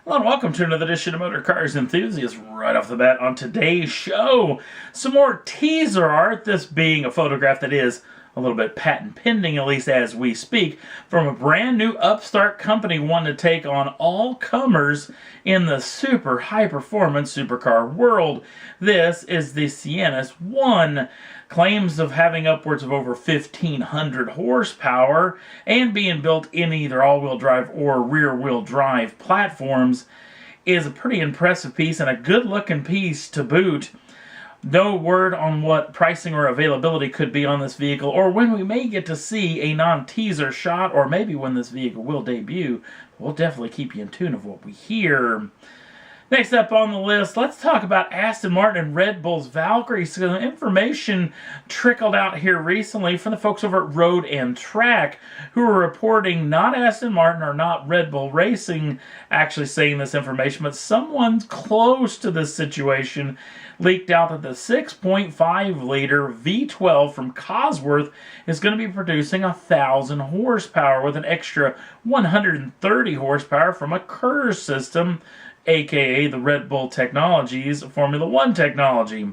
Hello and welcome to another edition of Motor Cars Enthusiasts. Right off the bat on today's show, some more teaser art, this being a photograph that is a little bit patent pending, at least as we speak, from a brand new upstart company wanting to take on all comers in the super high performance supercar world. This is the CineasOne. Claims of having upwards of over 1,500 horsepower and being built in either all-wheel drive or rear-wheel drive platforms is a pretty impressive piece and a good-looking piece to boot. No word on what pricing or availability could be on this vehicle, or when we may get to see a non-teaser shot, or maybe when this vehicle will debut. We'll definitely keep you in tune of what we hear. Next up on the list, let's talk about Aston Martin and Red Bull's Valkyrie. So information trickled out here recently from the folks over at Road and Track, who are reporting not Aston Martin or not Red Bull Racing actually saying this information, but someone close to this situation leaked out that the 6.5-liter V12 from Cosworth is going to be producing 1,000 horsepower with an extra 130 horsepower from a KERS system, aka the Red Bull Technologies Formula One technology.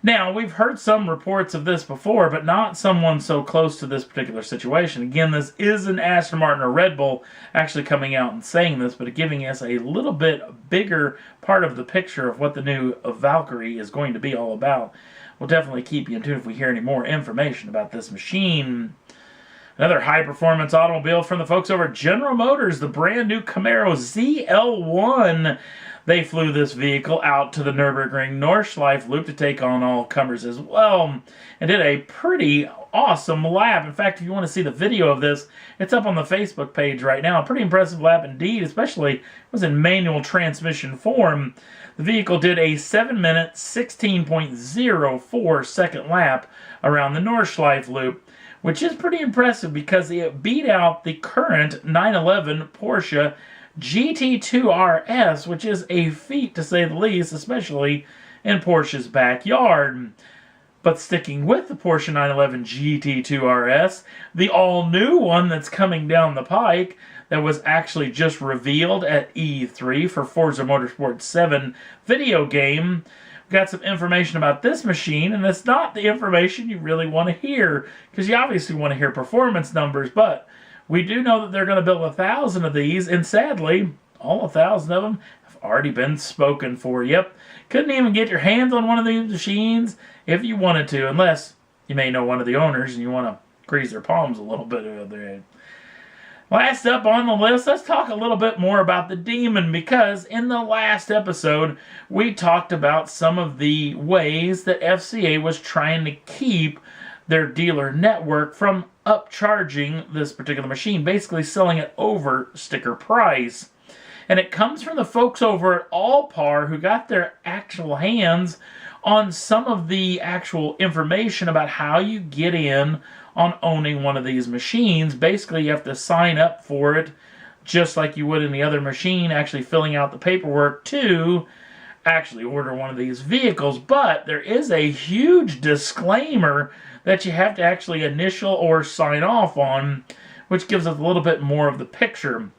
Now, we've heard some reports of this before, but not someone so close to this particular situation. Again, this isn't Aston Martin or Red Bull actually coming out and saying this, but giving us a little bit bigger part of the picture of what the new Valkyrie is going to be all about. We'll definitely keep you in tune if we hear any more information about this machine. Another high-performance automobile from the folks over at General Motors, the brand new Camaro ZL1. They flew this vehicle out to the Nürburgring Nordschleife loop to take on all comers as well, and did a pretty awesome lap. In fact, if you want to see the video of this, it's up on the Facebook page right now. A pretty impressive lap indeed, especially it was in manual transmission form. The vehicle did a 7-minute, 16.04 second lap around the Nordschleife loop, which is pretty impressive because it beat out the current 911 Porsche GT2 RS, which is a feat to say the least, especially in Porsche's backyard. But sticking with the Porsche 911 GT2 RS, the all-new one that's coming down the pike that was actually just revealed at E3 for Forza Motorsport 7 video game, got some information about this machine, and it's not the information you really want to hear, because you obviously want to hear performance numbers, but we do know that they're going to build 1,000 of these, and sadly, all 1,000 of them have already been spoken for. Yep, couldn't even get your hands on one of these machines if you wanted to, unless you may know one of the owners and you want to grease their palms a little bit. Last up on the list, let's talk a little bit more about the Demon, because in the last episode, we talked about some of the ways that FCA was trying to keep their dealer network from upcharging this particular machine, basically selling it over sticker price. And it comes from the folks over at Allpar who got their actual hands on some of the actual information about how you get in on owning one of these machines. Basically, you have to sign up for it just like you would any other machine, actually filling out the paperwork to actually order one of these vehicles. But there is a huge disclaimer that you have to actually initial or sign off on, which gives us a little bit more of the picture.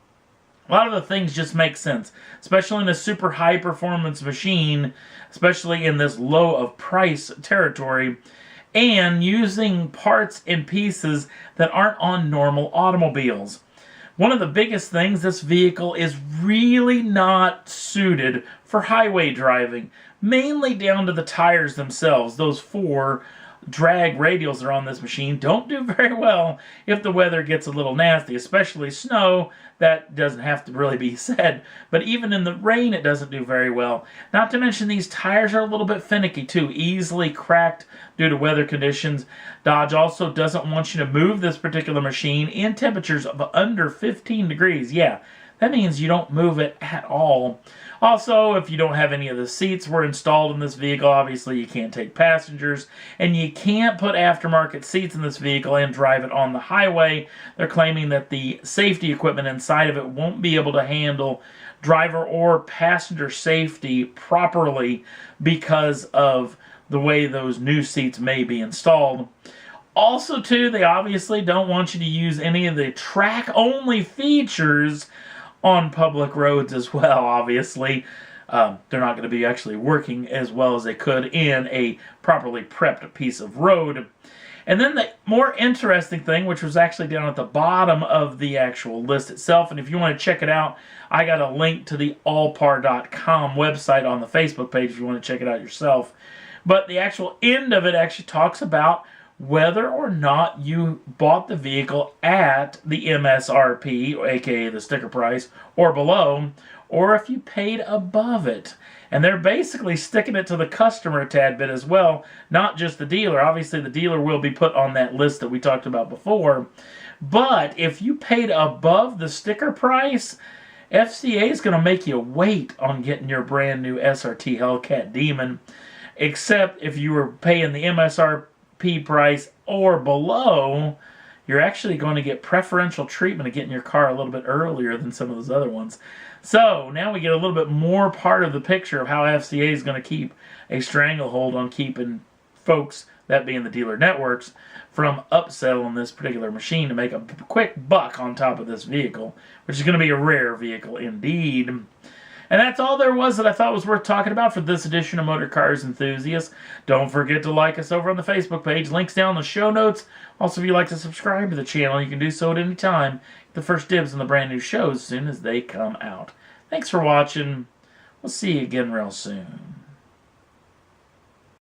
A lot of the things just make sense, especially in a super high performance machine, especially in this low of price territory, and using parts and pieces that aren't on normal automobiles. One of the biggest things, this vehicle is really not suited for highway driving, mainly down to the tires themselves. Those 4 drag radials that are on this machine don't do very well if the weather gets a little nasty, especially snow. That doesn't have to really be said, but even in the rain it doesn't do very well. Not to mention these tires are a little bit finicky too, easily cracked due to weather conditions. Dodge also doesn't want you to move this particular machine in temperatures of under 15 degrees. Yeah, that means you don't move it at all. Also, if you don't have any of the seats were installed in this vehicle, obviously you can't take passengers, and you can't put aftermarket seats in this vehicle and drive it on the highway. They're claiming that the safety equipment inside of it won't be able to handle driver or passenger safety properly because of the way those new seats may be installed. Also, too, they obviously don't want you to use any of the track-only features on public roads as well, obviously. They're not going to be actually working as well as they could in a properly prepped piece of road. And then the more interesting thing, which was actually down at the bottom of the actual list itself, and if you want to check it out, I got a link to the allpar.com website on the Facebook page if you want to check it out yourself. But the actual end of it actually talks about whether or not you bought the vehicle at the MSRP, aka the sticker price, or below, or if you paid above it. And they're basically sticking it to the customer a tad bit as well, not just the dealer. Obviously, the dealer will be put on that list that we talked about before. But if you paid above the sticker price, FCA is going to make you wait on getting your brand new SRT Hellcat Demon, except if you were paying the MSRP price or below, you're actually going to get preferential treatment of getting your car a little bit earlier than some of those other ones. So now we get a little bit more part of the picture of how FCA is going to keep a stranglehold on keeping folks, that being the dealer networks, from upselling this particular machine to make a quick buck on top of this vehicle, which is going to be a rare vehicle indeed. And that's all there was that I thought was worth talking about for this edition of Motor Cars Enthusiasts. Don't forget to like us over on the Facebook page. Links down in the show notes. Also, if you'd like to subscribe to the channel, you can do so at any time. Get the first dibs on the brand new shows as soon as they come out. Thanks for watching. We'll see you again real soon.